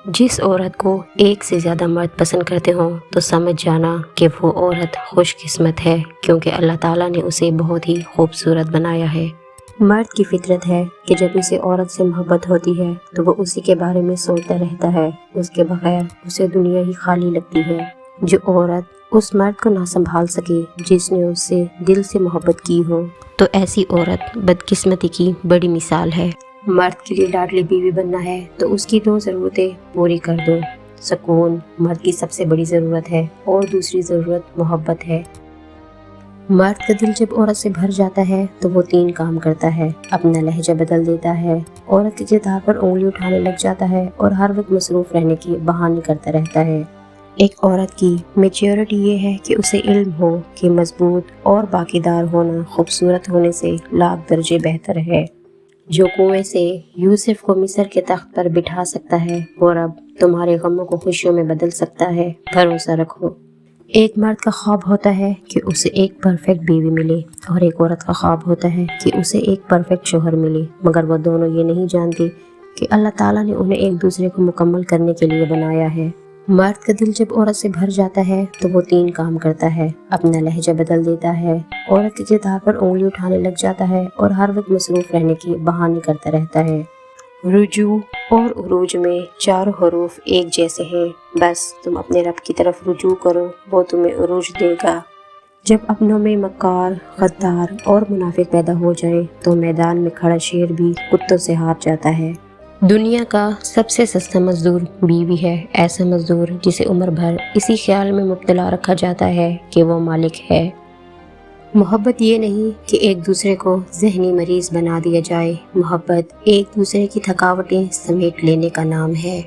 जिस औरत को एक से ज़्यादा मर्द पसंद करते हों तो समझ जाना कि वो औरत खुशकिस्मत है, क्योंकि अल्लाह ताला ने उसे बहुत ही खूबसूरत बनाया है। मर्द की फितरत है कि जब उसे औरत से मोहब्बत होती है तो वो उसी के बारे में सोचता रहता है, उसके बगैर उसे दुनिया ही खाली लगती है। जो औरत उस मर्द को ना संभाल सके जिसने उससे दिल से मोहब्बत की हो, तो ऐसी औरत बदकिस्मती की बड़ी मिसाल है। मर्द के लिए लाडली बीवी बनना है तो उसकी 2 ज़रूरतें पूरी कर दो। सुकून मर्द की सबसे बड़ी ज़रूरत है और दूसरी ज़रूरत मोहब्बत है। मर्द का दिल जब औरत से भर जाता है तो वो 3 काम करता है। अपना लहजा बदल देता है, औरत के किरदार पर उंगली उठाने लग जाता है और हर वक्त मसरूफ़ रहने की बहाने करता रहता है। एक औरत की मैच्योरिटी ये है कि उसे इल्म हो कि मजबूत और बाकीदार होना खूबसूरत होने से लाख दर्जे बेहतर है। जो कुएं से यूसुफ को मिस्र के तख्त पर बिठा सकता है वो अब तुम्हारे गमों को खुशियों में बदल सकता है, भरोसा रखो। एक मर्द का ख्वाब होता है कि उसे एक परफेक्ट बीवी मिले और एक औरत का ख्वाब होता है कि उसे एक परफेक्ट शोहर मिले, मगर वो दोनों ये नहीं जानती कि अल्लाह ताला ने उन्हें एक दूसरे को मुकम्मल करने के लिए बनाया है। मर्द का दिल जब औरत से भर जाता है तो वो 3 काम करता है। अपना लहजा बदल देता है, औरत के किरदार पर उंगली उठाने लग जाता है और हर वक्त मसरूफ रहने की बहाने करता रहता है। रुजू और उरूज में 4 हरूफ एक जैसे हैं, बस तुम अपने रब की तरफ रुजू करो, वो तुम्हें उरूज देगा। जब अपनों में मक्कार, गद्दार और मुनाफिक पैदा हो जाए तो मैदान में खड़ा शेर भी कुत्तों से हार जाता है। दुनिया का सबसे सस्ता मजदूर बीवी है, ऐसा मजदूर जिसे उम्र भर इसी ख्याल में मुब्तला रखा जाता है कि वो मालिक है। मोहब्बत ये नहीं कि एक दूसरे को जहनी मरीज बना दिया जाए, मोहब्बत एक दूसरे की थकावटें समेट लेने का नाम है।